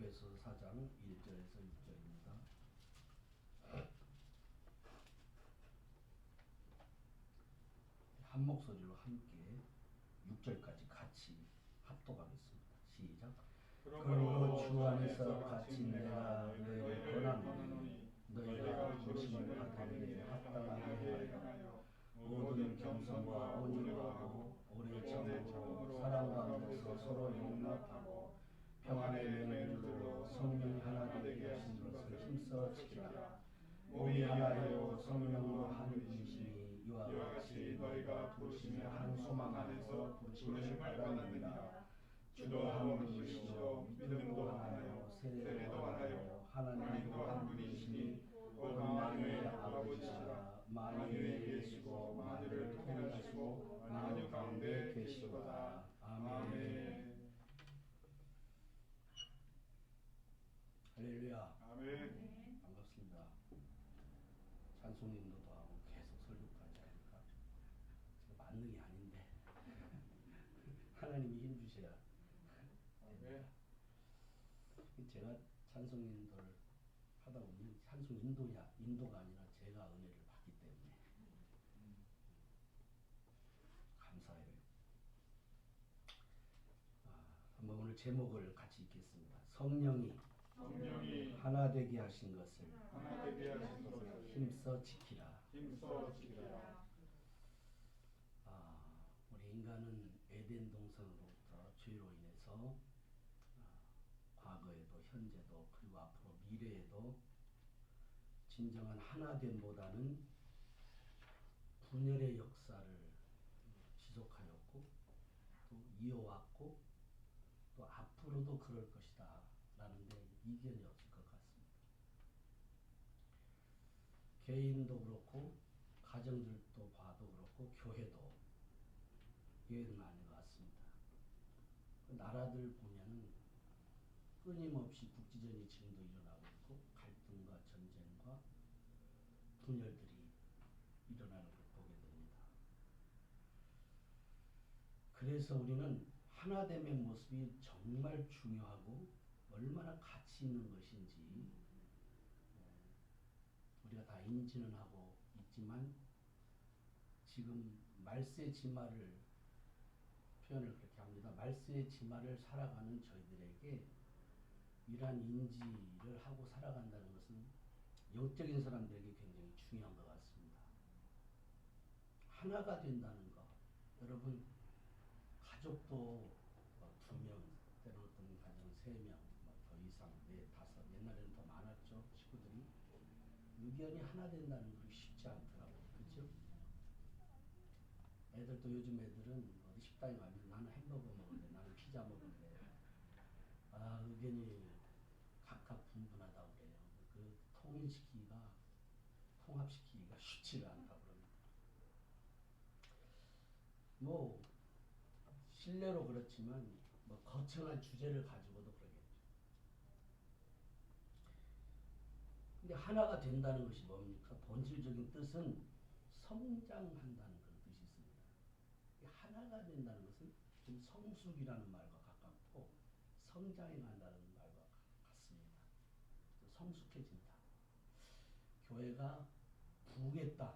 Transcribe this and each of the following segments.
에베소 4장 1절에서 6절입니다. 한 목소리로 함께 6절까지 같이 합독하겠습니다. 시작. 그러므로 주 안에서 같이 내가 너희를 권하노니 너희가 부르심을 받으니 합당하게 하여 모든 겸손과 온유하고 오래 참고 사랑 가운데서 서로 용납하고 평안의 맹주로 성령이 하나 되게 하신 것을 힘써 지키라. 몸이 하나요 성령으로 한 분이시니 이와 같이 너희가 부르심의 한 소망 안에서 부르심을 받았느니라. 주도 한 분이시요 믿음도 하나요 세례도 하나요 하나님도 한 분이시니 곧 만유의 아버지시라. 만유에 계시고 만유를 통일하시고 만유 가운데 계시도다. 아멘. 할렐루야. 아멘. 반갑습니다. 찬송 인도도 하고 계속 설교까지 하니까 제가 만능이 아닌데 하나님이 힘 주셔야 됩니다. 제가 찬송 인도를 하다 보면 찬송 인도가 아니라 제가 은혜를 받기 때문에 감사해요. 한번 오늘 제목을 같이 읽겠습니다. 성령이 하나 되게 하신 것을 힘써 지키라. 우리 인간은 에덴 동산으로부터 죄로 인해서 과거에도 현재도 그리고 앞으로 미래에도 진정한 하나됨보다는 분열의 역사를 지속하였고 또 이어왔고 또 앞으로도 그럴 것이다 라는 데 이견이 없을 것 같습니다. 개인도 그렇고 가정들도 봐도 그렇고 교회도 예외는 아닌 것 같습니다. 나라들 보면은 끊임없이 국지전이 지금도 일어나고 있고 갈등과 전쟁과 분열들이 일어나는 걸 보게 됩니다. 그래서 우리는 하나됨의 모습이 정말 중요하고 얼마나 가치 있는 것인지 우리가 다 인지는 하고 있지만 지금 말세 지마를 표현을 그렇게 합니다. 말세의 지마를 살아가는 저희들에게 이러한 인지를 하고 살아간다는 것은 영적인 사람들에게 굉장히 중요한 것 같습니다. 하나가 된다는 것. 여러분 가족도 2명, 때로는 어떤 가정 3명, 더 이상 4, 5, 옛날에는 더 많았죠. 식구들이. 의견이 하나 된다는 것이 쉽지 않더라고요. 그렇죠? 애들도 요즘 애들은 어디 식당에 가면 나는 햄버거 먹을래, 나는 피자 먹을래. 의견이 각각 분분하다고 그래요. 그 통합시키기가 쉽지가 않다고 그럽니다. 뭐 실례로 그렇지만 거창한 주제를 가지고도 그러겠죠. 근데 하나가 된다는 것이 뭡니까? 본질적인 뜻은 성장한다는 그런 뜻이 있습니다. 하나가 된다는 것은 좀 성숙이라는 말과 가깝고 성장해 간다는 말과 같습니다. 성숙해진다. 교회가 부흥했다.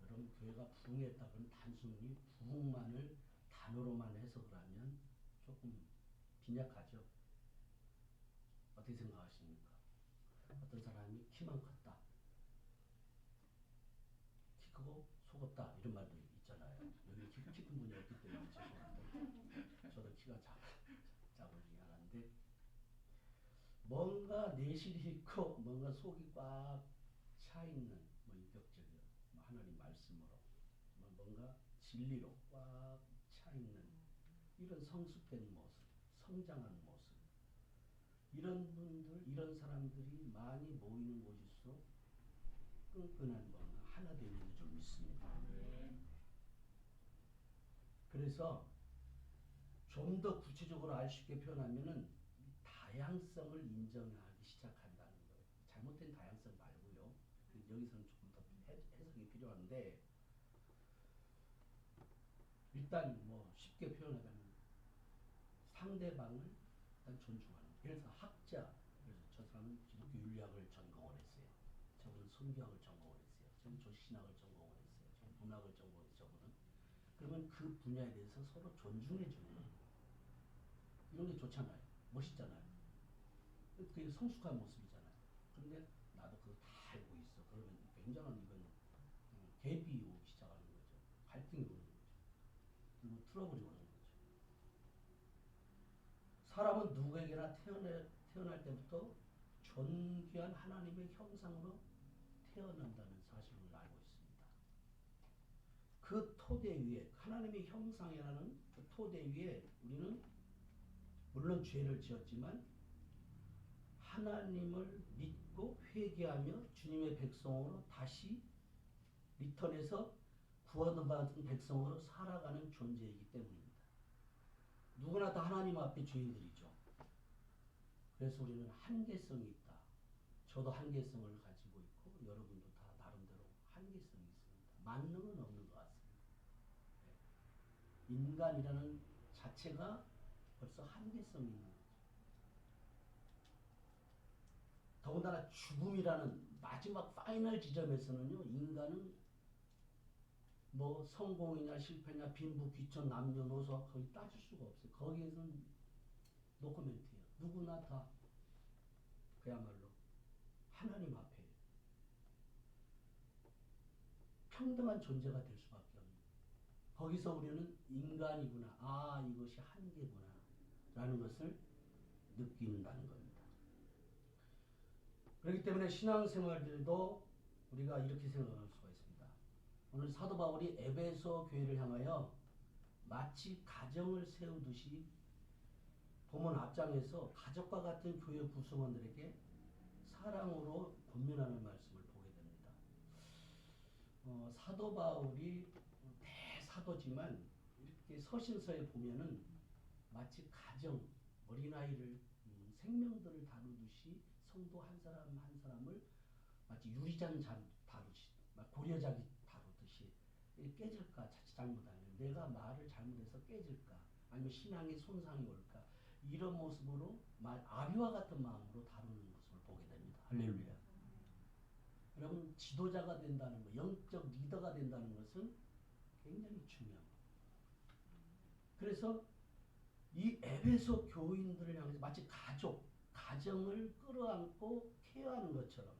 그럼 교회가 부흥했다. 그럼 단순히 부흥만을 단어로만 해석을 하면 조금 빈약하죠. 어떻게 생각하십니까? 어떤 사람이 키만 컸다. 키 크고 속었다. 이런 말도 있잖아요. 여기 키 큰 분이 없기 때문에 죄송한데 저도 키가 작으긴 하는데 뭔가 내실이 있고 뭔가 속이 꽉 차 있는 인격적인 하나님 말씀으로 뭔가 진리로 꽉 차 있는 이런 성숙된 모습, 성장한 모습 이런 분들, 이런 사람들이 많이 모이는 곳일수록 끈끈한 뭔가 하나 되는 줄 믿습니다. 그래서 좀 더 구체적으로 알 수 있게 표현하면은 다양성을 인정하기 시작한다는 거예요. 잘못된 다양성 말고요. 여기서는 조금 더 해석이 필요한데 일단 쉽게 표현하자면 상대방을 일단 존중하는. 예를 들어서 학자, 그래서 저 사람은 기독교 윤리학을 전공을 했어요. 저분은 성경학을 전공을 했어요. 저는 조신학을 전공을 했어요. 저는 문학을 전공했어요. 저분은. 그러면 그 분야에 대해서 서로 존중해주는 이런 게 좋잖아요. 멋있잖아요. 그게 성숙한 모습이잖아요. 그런데 나도 그거 다 알고 있어. 그러면 굉장한 이건 갭이 오기 시작하는 거죠. 갈등이 오는 거죠. 그리고 트러블이 오는 거죠. 사람은 누구에게나 태어날 때부터 존귀한 하나님의 형상으로 태어난다는 사실을 알고 있습니다. 그 토대 위에 하나님의 형상이라는 그 토대 위에 우리는 물론 죄를 지었지만 하나님을 믿고 회개하며 주님의 백성으로 다시 리턴해서 구원받은 백성으로 살아가는 존재이기 때문입니다. 누구나 다 하나님 앞에 죄인들이죠. 그래서 우리는 한계성이 있다. 저도 한계성을 가지고 있고 여러분도 다 나름대로 한계성이 있습니다. 만능은 없는 것 같습니다. 인간이라는 자체가 벌써 한계성이 있는 거죠. 더군다나 죽음이라는 마지막 파이널 지점에서는요, 인간은 뭐 성공이냐 실패냐 빈부 귀천 남녀노소 거의 따질 수가 없어요. 거기에서는 노코멘트예요. 누구나 다 그야말로 하나님 앞에 평등한 존재가 될 수밖에 없는 거기서 우리는 인간이구나. 아, 이것이 한계구나. 라는 것을 느낀다는 겁니다. 그렇기 때문에 신앙생활들도 우리가 이렇게 생각할 수가 있습니다. 오늘 사도 바울이 에베소 교회를 향하여 마치 가정을 세우듯이 본문 앞장에서 가족과 같은 교회 구성원들에게 사랑으로 권면하는 말씀을 보게 됩니다. 사도 바울이 대사도지만 이렇게 서신서에 보면은 마치 가정, 어린아이를 생명들을 다루듯이 성도 한 사람 한 사람을 마치 유리잔 다루듯이 고려자기 다루듯이 깨질까 자칫 잘못하면 내가 말을 잘못해서 깨질까 아니면 신앙에 손상이 올까 이런 모습으로 아비와 같은 마음으로 다루는 것을 보게 됩니다. 할렐루야. 여러분 지도자가 된다는 것, 영적 리더가 된다는 것은 굉장히 중요한 겁니다. 그래서 이 에베소 교인들을 향해서 마치 가정을 끌어안고 케어하는 것처럼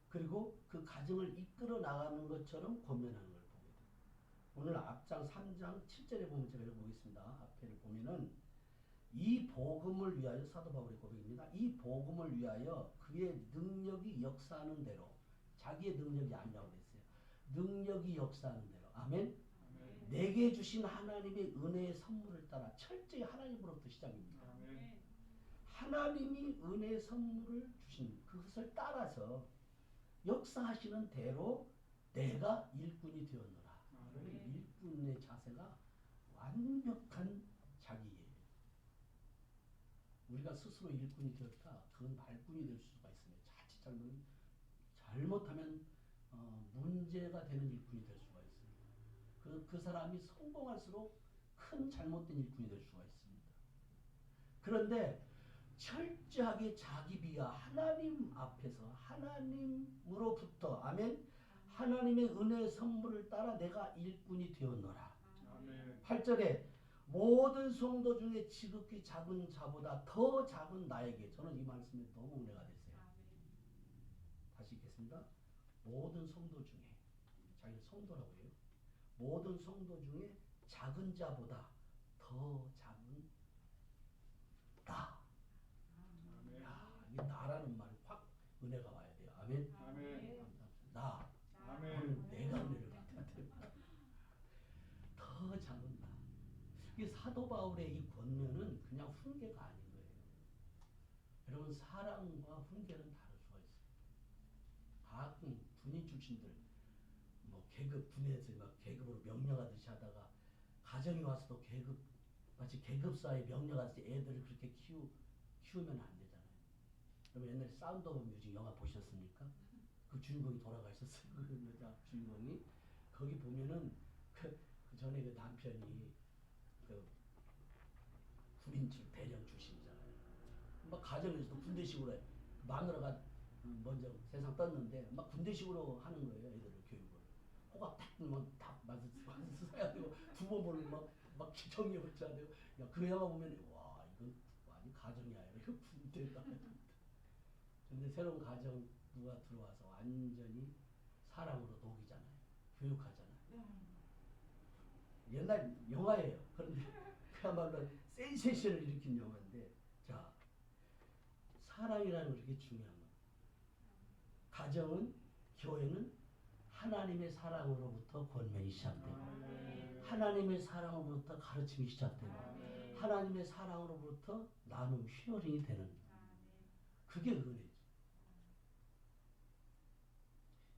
그리고 그 가정을 이끌어 나가는 것처럼 권면하는 걸 보게 됩니다. 오늘 앞장 3장 7절에 보면 제가 읽어보겠습니다. 앞에를 보면은 이 복음을 위하여 사도 바울의 고백입니다. 이 복음을 위하여 그의 능력이 역사하는 대로 자기의 능력이 아니라고 그랬어요. 능력이 역사하는 대로 아멘. 내게 주신 하나님의 은혜의 선물을 따라 철저히 하나님으로부터 시작입니다. 아멘. 하나님이 은혜의 선물을 주신 그것을 따라서 역사하시는 대로 내가 일꾼이 되었노라. 일꾼의 자세가 완벽한 자기예요. 우리가 스스로 일꾼이 되었다. 그건 말꾼이 될 수가 있습니다. 자칫 잘못하면 문제가 되는 일꾼이 될 수가 있습니다. 그 사람이 성공할수록 큰 잘못된 일꾼이 될 수가 있습니다. 그런데 철저하게 자기 비하 하나님 앞에서 하나님으로부터 아멘 하나님의 은혜의 선물을 따라 내가 일꾼이 되었노라. 아멘. 8절에 모든 성도 중에 지극히 작은 자보다 더 작은 나에게 저는 이 말씀에 너무 은혜가 됐어요. 다시 읽겠습니다. 모든 성도 중에 자기는 성도라고 해요. 모든 성도 중에 작은 자보다 더 작은 나. 야, 이 나라는 말이 확 은혜가 와야 돼요. 아멘. 아멘. 나. 아멘. 오늘 내가 은혜를 받아야 돼요. 더 작은 나. 이 사도 바울의 이 권면은 그냥 훈계가 아닌 거예요. 여러분 사랑과 훈계는 다를 수가 있어요. 가끔 군인 출신들 뭐 계급 군에서 막 계급으로 명령하듯이 하다가 가정이 와서도 마치 계급사에 명령하듯이 애들을 그렇게 키우면 안 되잖아요. 여러분 옛날에 사운드 오브 뮤직 영화 보셨습니까? 그 주인공이 돌아가셨어요. 그 여자 주인공이 거기 보면은 그 전에 그 남편이 그 군인 대령 출신이잖아요. 막 가정에서도 군대식으로 해. 마누라가 먼저 세상 떴는데 막 군대식으로 하는 거예요. 애들을 교육을. 호각 탁 들면 딱 맞서 써야 되고 두 번 보면 막 정리 붙여야 되고. 야, 그 영화 보면 와 이건 완전 가정이 아니라 이거 군대다. 근데 새로운 가정 누가 들어와서 완전히 사랑으로 녹이잖아요. 교육하잖아요. 옛날 영화예요. 그런데 그야말로 센세이션을 일으킨 영화인데, 자, 사랑이라는 게 그렇게 중요한 거예요. 가정은, 교회는 하나님의 사랑으로부터 권면이 시작되고, 하나님의 사랑으로부터 가르침이 시작되고, 하나님의 사랑으로부터 나눔, 쉐어링이 되는, 그게 은혜죠.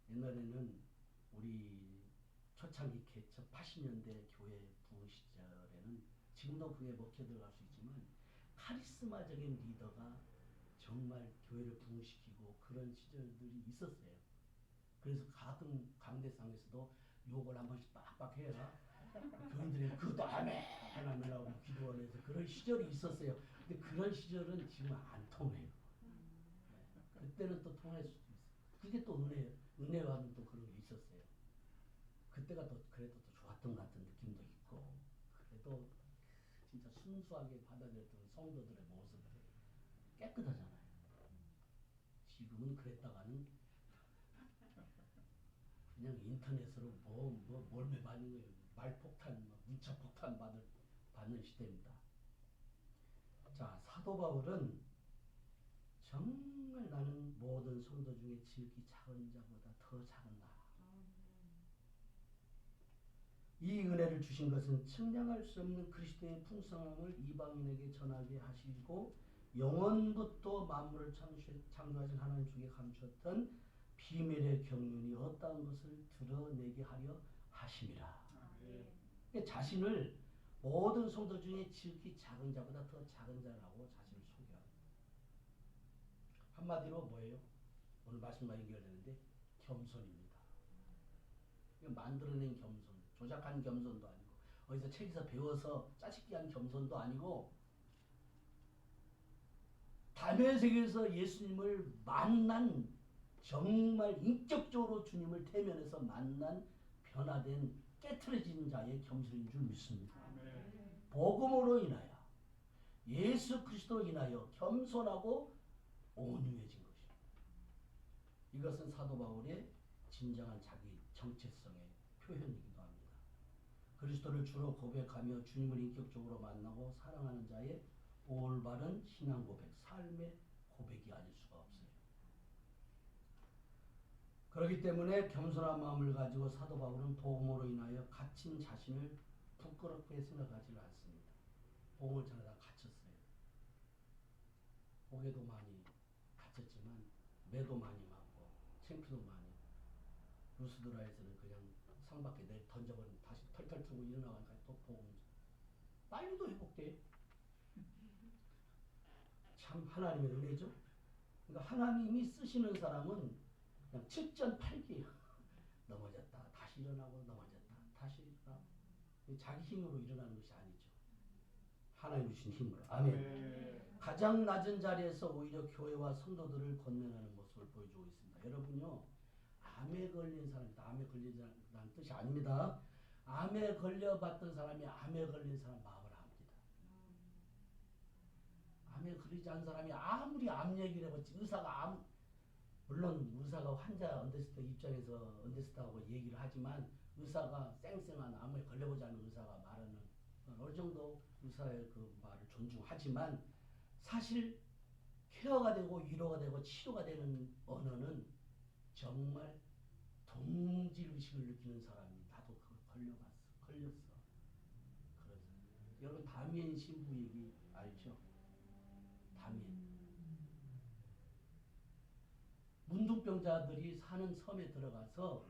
옛날에는 우리 초창기 개척 80년대 교회 부흥 시절에는 지금도 그게 먹혀 들어갈 수 있지만 카리스마적인 리더가 정말 교회를 부흥시키고 그런 시절들이 있었어요. 그래서 가끔 강대상에서도 욕을 한 번씩 빡빡 해야 교인들이 그것도 아멘 하고 기도원에서 그런 시절이 있었어요. 근데 그런 시절은 지금 안 통해요. 그때는 또 통할 수도 있어요. 그게 또 은혜예요. 은혜와는 또 그런 게 있었어요. 그때가 또 그래도 또 좋았던 것 같은 느낌도 있고, 그래도 진짜 순수하게 받아들였던 성도들의 모습이 깨끗하잖아요. 지금은 그랬다가는 그냥 인터넷으로 몰매 받는 거예요. 말폭탄, 문자폭탄 받는 시대입니다. 자, 사도 바울은 정말 나는 모든 성도 중에 지극히 작은 자보다 더 작은 나. 이 은혜를 주신 것은 측량할 수 없는 그리스도의 풍성함을 이방인에게 전하게 하시고 영원부터 만물을 창조하신 하나님 속에 감추었던 비밀의 경륜이 어떠한 것을 드러내게 하려 하심이라. 자신을 모든 성도 중에 지극히 작은 자보다 더 작은 자라고 자신을 소개합니다. 한마디로 뭐예요? 오늘 말씀과 연결되는데 겸손입니다. 만들어낸 겸손, 조작한 겸손도 아니고 어디서 책에서 배워서 짜집기 한 겸손도 아니고 담의 세계에서 예수님을 만난 정말 인격적으로 주님을 대면해서 만난 변화된 깨트려진 자의 겸손인 줄 믿습니다. 복음으로 인하여 예수 그리스도로 인하여 겸손하고 온유해진 것입니다. 이것은 사도 바울의 진정한 자기 정체성의 표현이기도 합니다. 그리스도를 주로 고백하며 주님을 인격적으로 만나고 사랑하는 자의 올바른 신앙 고백, 삶의 고백이 아닐 수가 없어요. 그렇기 때문에 겸손한 마음을 가지고 사도 바울은 복음으로 인하여 갇힌 자신을 부끄럽게 생각하지 않습니다. 복음을 전하다 갇혔어요. 옥에도 많이 갇혔지만 매도 많이 맞고 창피도 많이. 루스드라에서는 그냥 상 밖에 던져버리면 다시 털털 틀고 일어나가니까 또 복음. 빨리도 회복돼요. 참 하나님의 은혜죠. 그러니까 하나님이 쓰시는 사람은 그냥 7전 8기예요. 넘어졌다 다시 일어나고 넘어졌다 다시 일어나고. 자기 힘으로 일어나는 것이 아니죠. 하나님 주신 힘으로. 아멘. 가장 낮은 자리에서 오히려 교회와 성도들을 권면하는 모습을 보여주고 있습니다. 여러분요, 암에 걸린 사람이다. 암에 걸린다는 뜻이 아닙니다. 암에 걸려봤던 사람이 암에 걸린 사람 마음을 압니다. 암에 걸리지 않은 사람이 아무리 암 얘기를 해봤지 의사가 물론 의사가 환자 언더스태 입장에서 언더스태하고 얘기를 하지만 의사가 쌩쌩한 암에 걸려보지 않은 의사가 말하는 어느 정도 의사의 그 말을 존중하지만 사실 케어가 되고 위로가 되고 치료가 되는 언어는 정말 동질의식을 느끼는 사람이 나도 그걸 걸렸어. 그래서 여러분 다미엔 신부 얘기 알죠? 다미엔 문둥병자들이 사는 섬에 들어가서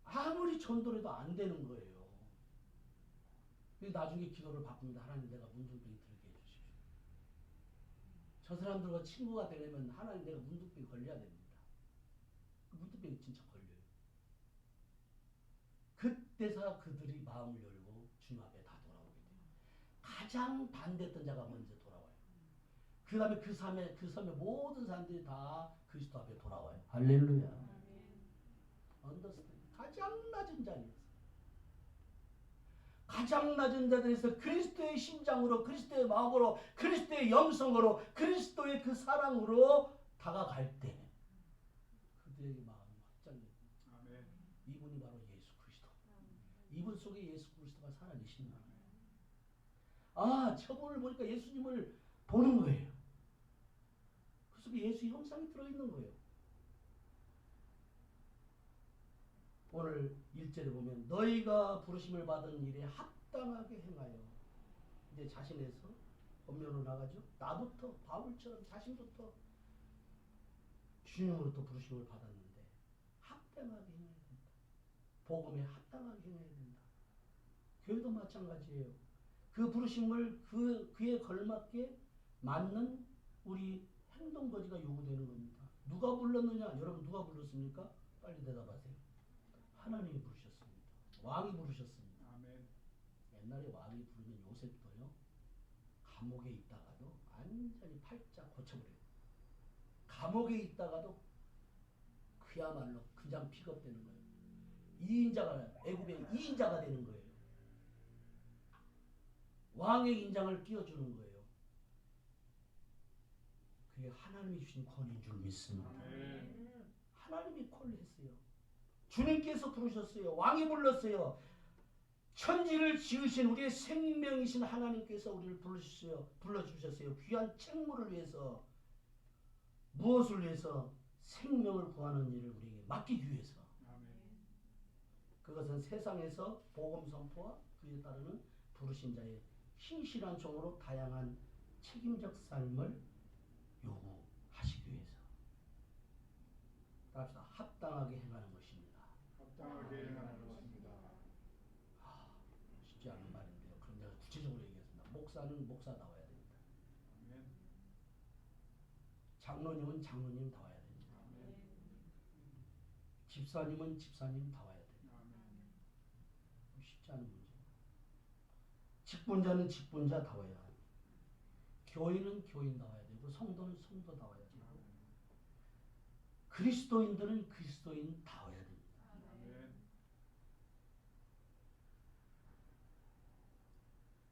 아무리 전도해도 안 되는 거예요. 나중에 기도를 바꿉니다. 하나님 내가 문둥병이 들게 해주십시오. 저 사람들과 친구가 되려면 하나님 내가 문둥병이 걸려야 됩니다. 문둥병이 진짜 걸려요. 그때서 그들이 마음을 열고 주님 앞에 다 돌아오게 돼요. 가장 반대했던 자가 먼저 돌아와요. 그 다음에 그 섬의 모든 사람들이 다 그리스도 앞에 돌아와요. 할렐루야. 언더스탠드. 가장 낮은 자리에서, 가장 낮은 자리에서 그리스도의 심장으로, 그리스도의 마음으로, 그리스도의 영성으로, 그리스도의 그 사랑으로 다가갈 때 그들에게 마음이 확장됩니다. 이분이 바로 예수 그리스도. 이분 속에 예수 그리스도가 살아계십니다. 아, 저분을 보니까 예수님을 보는 거예요. 그 속에 예수 형상이 들어있는 거예요. 오늘 1절에 보면 너희가 부르심을 받은 일에 합당하게 행하여, 이제 자신에서 본면으로 나가죠. 나부터 바울처럼 자신부터 주님으로부터 부르심을 받았는데 합당하게 행해야 된다. 복음에 합당하게 행해야 된다. 교회도 마찬가지예요. 그 부르심을 그에 걸맞게 맞는 우리 행동 거지가 요구되는 겁니다. 누가 불렀느냐? 여러분 누가 불렀습니까? 빨리 대답하세요. 하나님이 부르셨습니다. 왕이 부르셨습니다. 아멘. 옛날에 왕이 부르면 요셉도요, 감옥에 있다가도 완전히 팔자 고쳐버려요. 감옥에 있다가도 그야말로 그냥 픽업되는 거예요. 2인자가, 애굽의 2인자가 되는 거예요. 왕의 인장을 끼워주는 거예요. 그게 하나님이 주신 권위인 줄 믿습니다. 하나님이 콜을 했어요. 주님께서 부르셨어요. 왕이 불렀어요. 천지를 지으신 우리의 생명이신 하나님께서 우리를 불러주셨어요. 귀한 책무를 위해서, 무엇을 위해서? 생명을 구하는 일을 우리에게 맡기기 위해서. 그것은 세상에서 복음 선포와 그에 따르는 부르신 자의 신실한 종으로 다양한 책임적 삶을 요구하시기 위해서. 따라서 합당하게 행하는 것입니다. 합당하게 행하는 것입니다. 쉽지 않은 말인데요. 그럼 제가 구체적으로 얘기하겠습니다. 목사는 목사다워야 됩니다. 아멘. 장로님은 장로님다워야 됩니다. 아멘. 집사님은 집사님다워야 됩니다. 아멘. 쉽지 않은 문제예요. 직분자는 직분자다워야 합니다. 교인은 교인다워야 되고, 성도는 성도다워야 되고, 그리스도인들은 그리스도인다워야 됩니다. 아멘.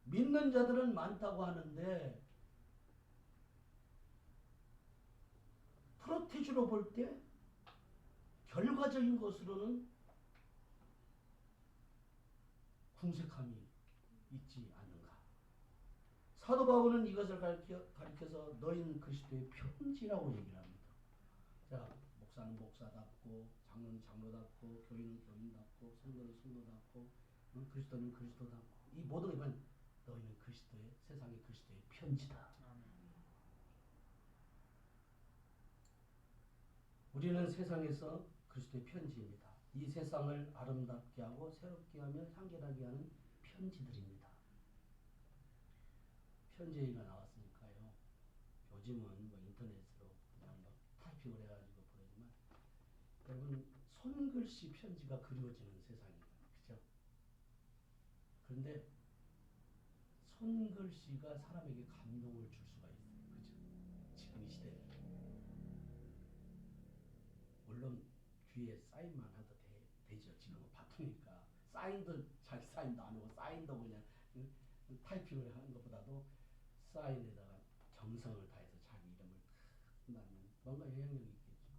믿는 자들은 많다고 하는데 프로테주로 볼 때 결과적인 것으로는 궁색함이 있지 않는가. 사도 바울은 이것을 가리켜서 너희는 그리스도의 편지라고 얘기를 합니다. 자, 목사는 목사답고, 장로는 장로답고, 교인은 교인답고, 성도는 성도답고, 그리스도는 그리스도답고, 이 모든 것은 너희는 그리스도의, 세상의 그리스도의 편지다. 우리는 세상에서 그리스도의 편지입니다. 이 세상을 아름답게 하고 새롭게 하며 향기나게 하는 편지들입니다. 편지 얘기가 나왔으니까요. 요즘은 뭐 인터넷으로 그냥 뭐 타이핑을 해가지고 보내지만, 여러분 손글씨 편지가 그리워지는 세상입니다. 그죠? 그런데 손글씨가 사람에게 감동을 줄 수가 있어요. 그죠? 지금 이 시대에. 물론 귀에 사인만 해도 되죠. 지금은 바쁘니까. 사인도 자기 사인도 안 하고, 사인도 그냥 타이핑을 하는 것보다도 사인에다가 정성을 다해서 자기 이름을 한다면 뭔가 영향력이 있겠죠.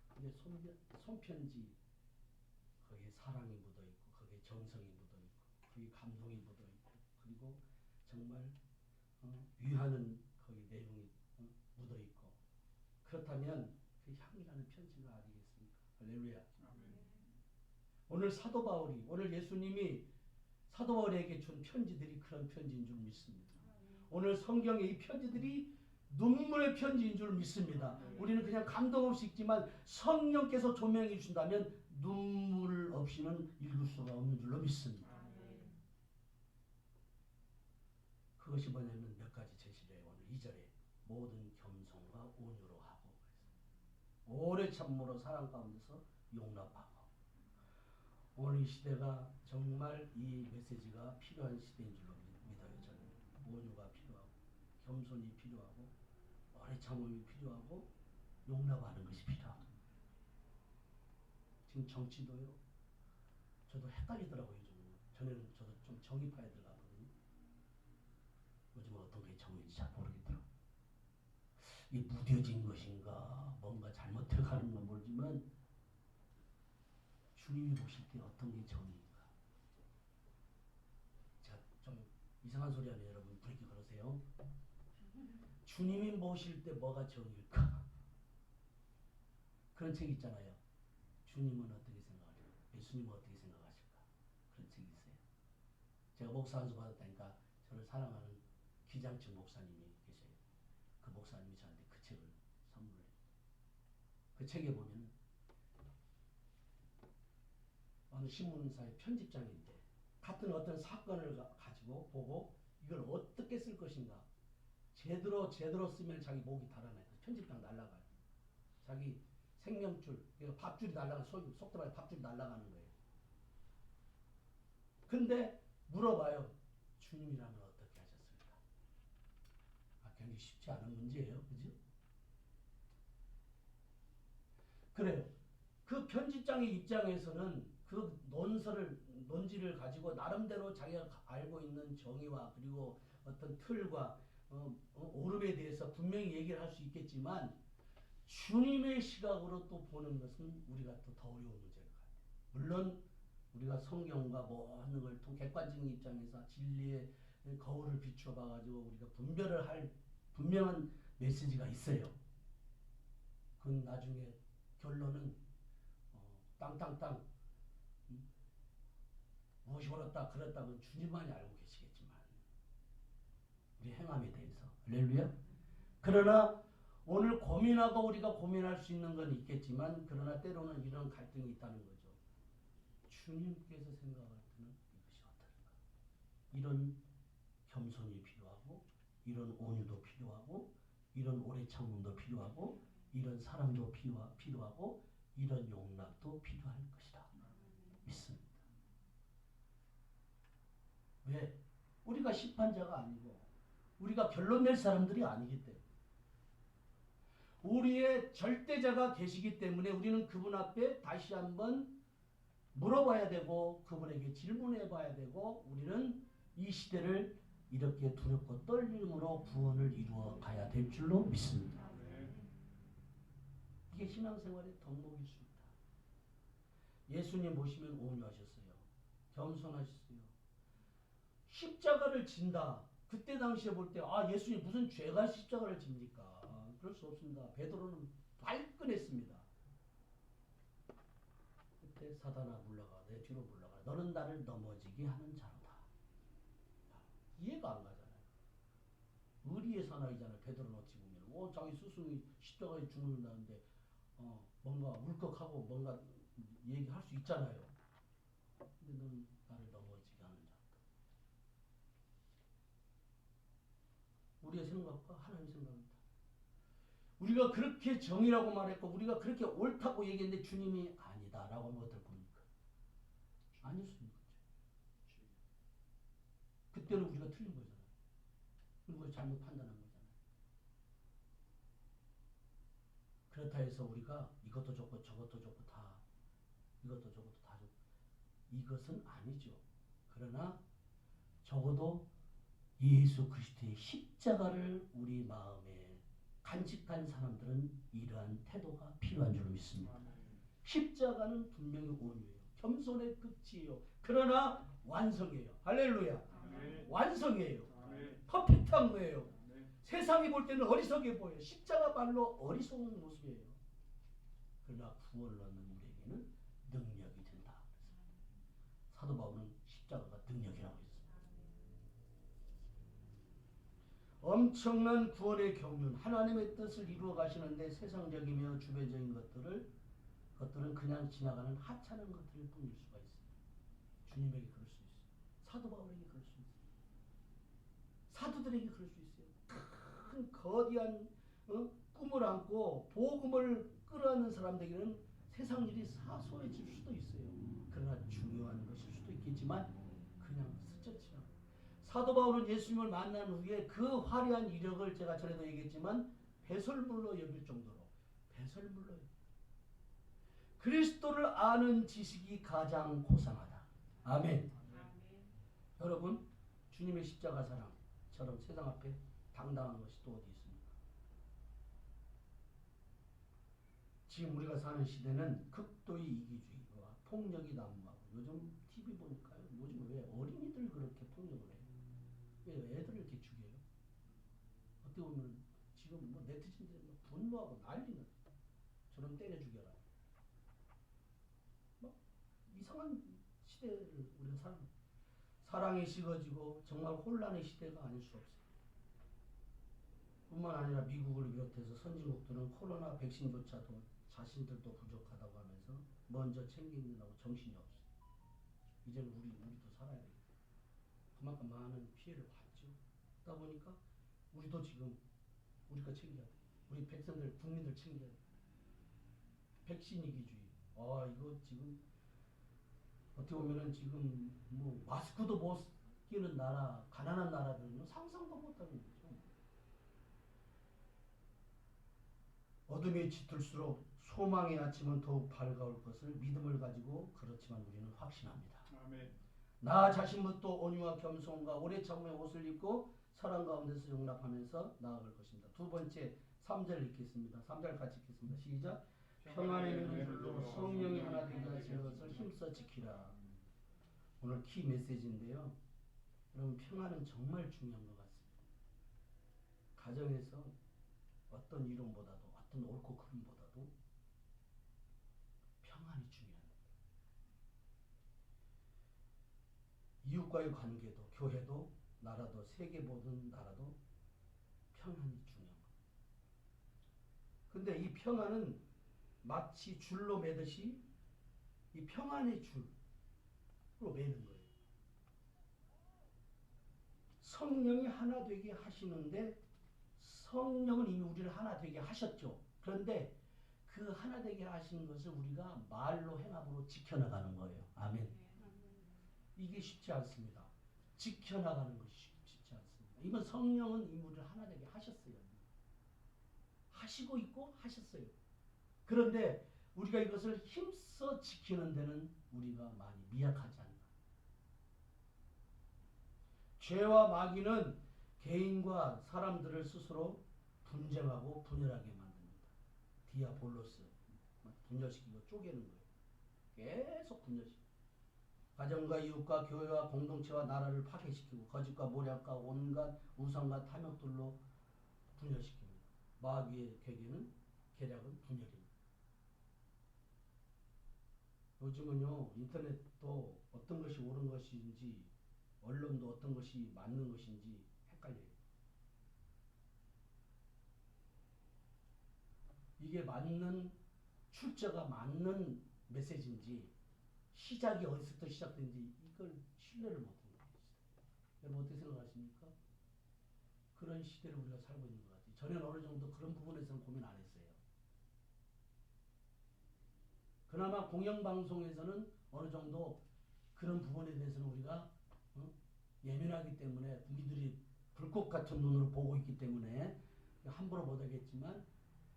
근데 손편지, 거기에 사랑이 묻어있고, 거기에 정성이 묻어있고, 거기에 감동이 묻어있고, 그리고 정말 위하는 거기 내용이 묻어있고, 그렇다면 그 향이라는 편지가 아니겠습니까? 할렐루야. 오늘 사도 바울이, 오늘 예수님이 사도 바울에게 준 편지들이 그런 편지인 줄 믿습니다. 오늘 성경의 이 편지들이 눈물의 편지인 줄 믿습니다. 우리는 그냥 감동 없이 읽지만 성령께서 조명해 주신다면 눈물 없이는 읽을 수가 없는 줄로 믿습니다. 그것이 뭐냐면 몇 가지 제시를 해요. 오늘 2절에 모든 겸손과 온유로 하고, 오래 참므로 사랑 가운데서 용납하고. 오늘 이 시대가 정말 이 메시지가 필요한 시대인 줄로 믿어요. 저는 온유가 필요하고, 겸손이 필요하고, 오래 참음이 필요하고 용납하는 것이 필요합니다. 지금 정치도요. 저도 헷갈리더라고요. 요즘은. 전에는 저도 좀 정의파에 들어갔거든요. 요즘은 어떤 게 정의인지 잘 모르겠더라고요. 이 무뎌진 것인가 뭔가 잘못해가는 건 모르지만 주님이 보실 때 어떤 게 정의인가. 제가 좀 이상한 소리 하면 여러분 브레이크 걸으세요. 주님이 보실 때 뭐가 정의일까? 그런 책 있잖아요. 주님은 어떻게 생각하실까? 예수님은 어떻게 생각하실까? 그런 책이 있어요. 제가 목사 안수 받았다니까 저를 사랑하는 기장층 목사님이 계세요. 그 목사님이 저한테 그 책을 선물해요. 그 책에 보면 어느 신문사의 편집장인데 같은 어떤 사건을 가지고 보고 이걸 어떻게 쓸 것인가 제대로 쓰면 자기 목이 달아나요. 편집장 날아가요. 자기 생명줄, 밥줄이 날아가는 속도 말해 밥줄이 날아가는 거예요. 근데 물어봐요. 주님이라면 어떻게 하셨을까? 굉장히 쉽지 않은 문제예요. 그죠? 그래요. 그 편집장의 입장에서는 그 논지를 가지고 나름대로 자기가 알고 있는 정의와 그리고 어떤 틀과 오름에 대해서 분명히 얘기를 할 수 있겠지만 주님의 시각으로 또 보는 것은 우리가 또 더 어려운 문제일 것 같아요. 물론 우리가 성경과 모든 걸 통 객관적인 입장에서 진리의 거울을 비추어 봐가지고 우리가 분별을 할 분명한 메시지가 있어요. 그건 나중에 결론은 땅땅땅 무엇이 옳았다 그랬다는 주님만이 알고 계시겠지만 우리 행함에 대해서 할렐루야. 그러나 오늘 고민하고 우리가 고민할 수 있는 건 있겠지만 그러나 때로는 이런 갈등이 있다는 거죠. 주님께서 생각할 때는 이것이 어떨까? 이런 겸손이 필요하고 이런 온유도 필요하고 이런 오래 참음도 필요하고 이런 사랑도 필요하고 이런 용납도 필요할 것이다. 믿습니다. 왜? 우리가 심판자가 아니고 우리가 결론 낼 사람들이 아니기 때문에 우리의 절대자가 계시기 때문에 우리는 그분 앞에 다시 한번 물어봐야 되고 그분에게 질문해 봐야 되고 우리는 이 시대를 이렇게 두렵고 떨림으로 구원을 이루어 가야 될 줄로 믿습니다. 이게 신앙생활의 덕목일 수 있다. 예수님 보시면 온유하셨어요. 겸손하셨어요. 십자가를 진다. 그때 당시에 볼 때 예수님 무슨 죄가 십자가를 집니까? 그럴 수 없습니다. 베드로는 발끈했습니다. 그때 사단아 물러가 내 뒤로 물러가 너는 나를 넘어지게 하는 자로다. 이해가 안 가잖아요. 의리의 사나이잖아요. 베드로는 어찌 보면 자기 스승이 십자가에 죽는다는데 뭔가 울컥하고 뭔가 얘기할 수 있잖아요. 근데 너는 나를 넘어지게 하는 자로다. 우리의 생각과 하나님의 생각입니다. 우리가 그렇게 정의라고 말했고 우리가 그렇게 옳다고 얘기했는데 주님이 아니다라고 하면 어떨 겁니까? 아닐 수 있는 거죠. 그때는 우리가 틀린 거잖아요. 우리가 잘못 판단한 거잖아요. 그렇다 해서 우리가 이것도 좋고 저것도 좋고 다 이것도 저것도 다 좋고 이것은 아니죠. 그러나 적어도 예수 그리스도의 십자가를 우리 마음에 간직한 사람들은 이러한 태도가 필요한 줄 믿습니다. 십자가는 분명히 온유해요. 겸손의 끝이에요. 그러나 완성이에요. 할렐루야. 완성이에요. 퍼펙트한 거예요. 세상이 볼 때는 어리석게 보여요. 십자가 발로 어리석은 모습이에요. 그러나 구원을 얻는 우리에게는 능력이 된다. 사도 바울은 십자가가 능력이라고 했습니다. 엄청난 구원의 경륜, 하나님의 뜻을 이루어 가시는데 세상적이며 주변적인 것들은 그냥 지나가는 하찮은 것들일 뿐일 수가 있어요. 주님에게 그럴 수 있어요. 사도 바울에게 그럴 수 있어요. 사도들에게 그럴 수 있어요. 큰 거대한 꿈을 안고 복음을 끌어안는 사람들에게는 세상 일이 사소해질 수도 있어요. 그러나 중요한 것일 수도 있겠지만 그냥 스쳐지나. 사도 바울은 예수님을 만난 후에 그 화려한 이력을 제가 전에도 얘기했지만 배설물로 여길 정도로 배설물로 그리스도를 아는 지식이 가장 고상하다. 아멘. 여러분 주님의 십자가 사랑처럼 세상 앞에 당당한 것이 또 어디 있습니까? 지금 우리가 사는 시대는 극도의 이기주의와 폭력이 난무하고 요즘 TV 보니까요. 요즘 왜 어린이들 그렇게 폭력을 해요? 왜 애들을 이렇게 죽여요? 어떻게 보면 지금 뭐 네티즌들이 뭐 분노하고 난리는 저런 때려 죽여라. 뭐 이상한 시대를 우리가 사랑이 식어지고 정말 혼란의 시대가 아닐 수 없어요. 뿐만 아니라 미국을 비롯해서 선진국들은 코로나 백신조차도 자신들도 부족하다고 하면서 먼저 챙기느라고 정신이 없어요. 이제는 우리도 살아야 되겠다. 그만큼 많은 피해를 봤죠. 그러다 보니까 우리도 지금 우리가 챙겨야 돼. 우리 백성들, 국민들 챙겨야 돼. 백신 이기주의. 이거 지금 어떻게 보면은 지금 뭐 마스크도 못 끼는 나라, 가난한 나라들은 상상도 못하는 거죠. 어둠이 짙을수록 소망의 아침은 더욱 밝아올 것을 믿음을 가지고 그렇지만 우리는 확신합니다. 아멘. 나 자신부터 온유와 겸손과 오래 참음의 옷을 입고 사랑 가운데서 용납하면서 나아갈 것입니다. 두 번째 3절 읽겠습니다. 3절 같이 읽겠습니다. 시작. 평안의 눈을 들고 성령이 하나 되게 하시는 것을 힘써 지키라. 오늘 키 메시지인데요. 여러분 평안은 정말 중요한 것 같습니다. 가정에서 어떤 이론보다도 어떤 옳고 그름보다도 평안이 중요합니다. 이웃과의 관계도 교회도 나라도 세계 모든 나라도 평안이 중요한 겁니다. 근데 이 평안은 마치 줄로 매듯이 이 평안의 줄로 매는 거예요. 성령이 하나 되게 하시는데 성령은 이미 우리를 하나 되게 하셨죠. 그런데 그 하나 되게 하신 것을 우리가 말로 행함으로 지켜나가는 거예요. 아멘. 이게 쉽지 않습니다. 지켜나가는 것이 쉽지 않습니다. 이건 성령은 이미 우리를 하나 되게 하셨어요. 하시고 있고 하셨어요. 그런데 우리가 이것을 힘써 지키는 데는 우리가 많이 미약하지 않나. 죄와 마귀는 개인과 사람들을 스스로 분쟁하고 분열하게 만듭니다. 디아볼로스 분열시키고 쪼개는 거예요. 계속 분열시키고 가정과 이웃과 교회와 공동체와 나라를 파괴시키고 거짓과 모략과 온갖 우상과 탐욕들로 분열시킵니다. 마귀의 계략은 분열입니다. 요즘은요 인터넷도 어떤 것이 옳은 것인지 언론도 어떤 것이 맞는 것인지 헷갈려요. 이게 맞는 출처가 맞는 메시지인지 시작이 어디서부터 시작된지 이걸 신뢰를 못하는 거예요. 여러분 어떻게 생각하십니까? 그런 시대를 우리가 살고 있는 것 같아요. 전에는 어느 정도 그런 부분에서는 고민 안 했어요. 그나마 공영방송에서는 어느 정도 그런 부분에 대해서는 우리가 예민하기 때문에 국민들이 불꽃 같은 눈으로 보고 있기 때문에 함부로 못하겠지만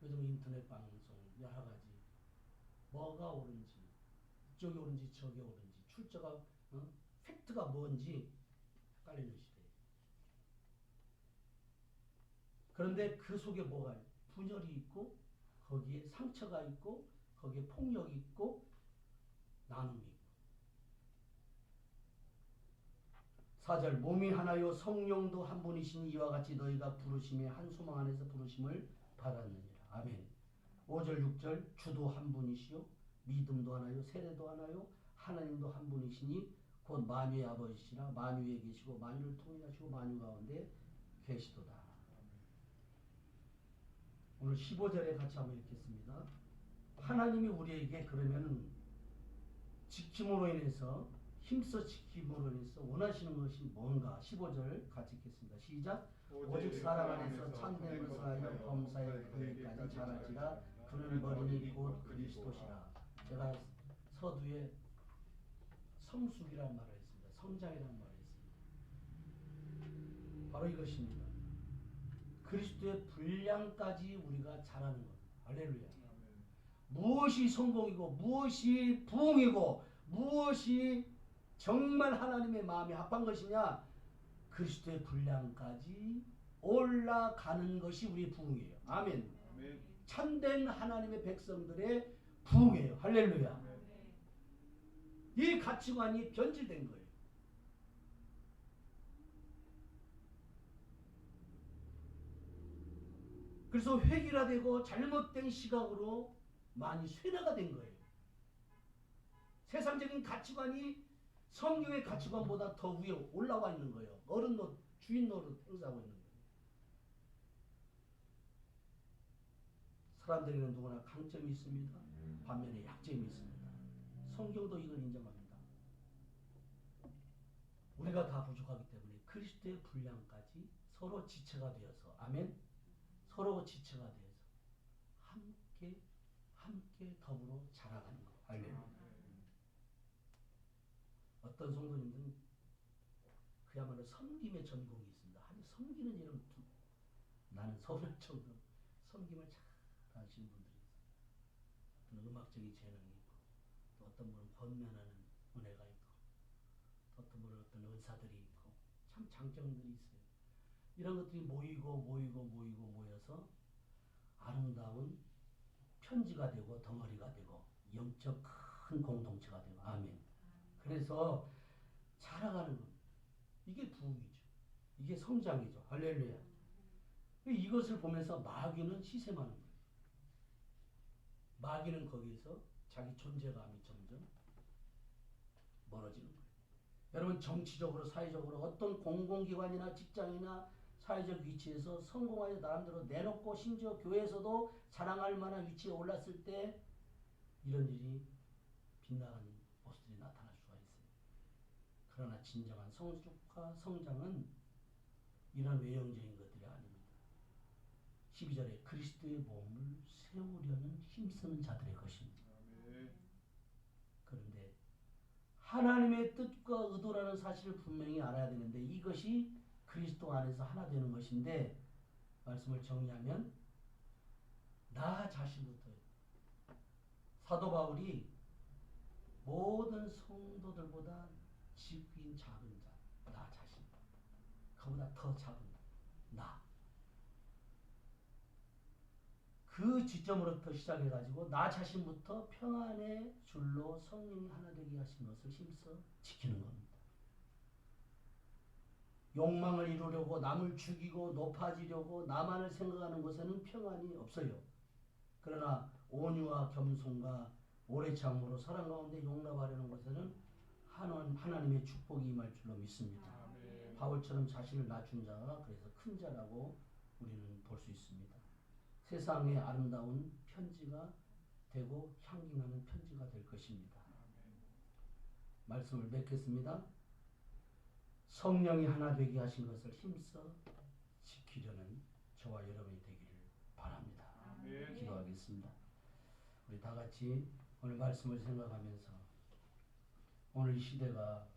요즘 인터넷 방송 여러 가지 뭐가 옳은지 이쪽이 옳은지 저게 옳은지 출처가 팩트가 뭔지 헷갈리는 시대예요. 그런데 그 속에 뭐가 분열이 있고 거기에 상처가 있고 거기에 폭력이 있고 나눔이 있고 4절 몸이 하나요 성령도 한 분이시니 이와 같이 너희가 부르심의 한 소망 안에서 부르심을 받았느니라. 아멘. 5절 6절 주도 한 분이시요 믿음도 하나요 세례도 하나요 하나님도 한 분이시니 곧 만유의 아버지시라 만유에 계시고 만유를 통일하시고 만유 가운데 계시도다. 오늘 15절에 같이 한번 읽겠습니다. 하나님이 우리에게 그러면 지킴으로 인해서 힘써 지킴으로 인해서 원하시는 것이 뭔가 15절 같이 읽겠습니다. 시작. 오직 사랑 안에서 참된 것을 하여 범사에 그에까지 자랄지라 그는 머리니 곧 그리스도시라. 제가 서두에 성숙이라는 말을 했습니다. 성장이라는 말을 했습니다. 바로 이것입니다. 그리스도의 분량까지 우리가 잘하는 겁니다. 할렐루야. 아멘. 무엇이 성공이고 무엇이 부흥이고 무엇이 정말 하나님의 마음에 합한 것이냐? 그리스도의 분량까지 올라가는 것이 우리 부흥이에요. 아멘. 아멘. 참된 하나님의 백성들의 부흥이에요. 할렐루야. 아멘. 이 가치관이 변질된 거예요. 그래서 획일화되고 잘못된 시각으로 많이 쇠뇌가 된 거예요. 세상적인 가치관이 성경의 가치관보다 더 위에 올라와 있는 거예요. 어른 노릇, 주인 노릇 행사하고 있는 거예요. 사람들에게는 누구나 강점이 있습니다. 반면에 약점이 있습니다. 성경도 이걸 인정합니다. 우리가 다 부족하기 때문에 그리스도의 분량까지 서로 지체가 되어서 아멘. 서로 지체가 되어서 함께 더불어 자라가는 거. 할렐루야. 어떤 성도님들은 그야말로 섬김의 전공이 있습니다. 아니 섬기는 일은 나는 서울 정도 섬김을 잘 하시는 분들이 있어요. 어떤 음악적인 재능이 있고 또 어떤 분은 권면하는 은혜가 있고 또 어떤 분은 어떤 은사들이 있고 참 장점들이 있어요. 이런 것들이 모여서 아름다운 편지가 되고 덩어리가 되고 영적 큰 공동체가 되고 아멘. 그래서 자라가는 겁니다. 이게 부흥이죠. 이게 성장이죠. 할렐루야. 이것을 보면서 마귀는 시샘하는 거예요. 마귀는 거기에서 자기 존재감이 점점 멀어지는 거예요. 여러분 정치적으로 사회적으로 어떤 공공기관이나 직장이나 사회적 위치에서 성공하여 나름대로 내놓고 심지어 교회에서도 자랑할 만한 위치에 올랐을 때 이런 일이 빗나가는 모습들이 나타날 수가 있어요. 그러나 진정한 성숙과 성장은 이런 외형적인 것들이 아닙니다. 12절에 그리스도의 몸을 세우려는 힘쓰는 자들의 것입니다. 그런데 하나님의 뜻과 의도라는 사실을 분명히 알아야 되는데 이것이 그리스도 안에서 하나 되는 것인데 말씀을 정리하면 나 자신부터요. 사도 바울이 모든 성도들보다 지극히 작은 자, 나 자신, 그보다 더 작은 나. 그 지점으로부터 시작해가지고 나 자신부터 평안의 줄로 성령이 하나 되게 하신 것을 힘써 지키는 겁니다. 욕망을 이루려고 남을 죽이고 높아지려고 나만을 생각하는 것에는 평안이 없어요. 그러나 온유와 겸손과 오래 참음으로 사랑 가운데 용납하려는 것에는 하나님의 축복이 임할 줄로 믿습니다. 아멘. 바울처럼 자신을 낮춘 자가 그래서 큰 자라고 우리는 볼 수 있습니다. 세상에 아름다운 편지가 되고 향기나는 편지가 될 것입니다. 아멘. 말씀을 맺겠습니다. 성령이 하나 되게 하신 것을 힘써 지키려는 저와 여러분이 되기를 바랍니다. 아멘. 기도하겠습니다. 우리 다 같이 오늘 말씀을 생각하면서 오늘 이 시대가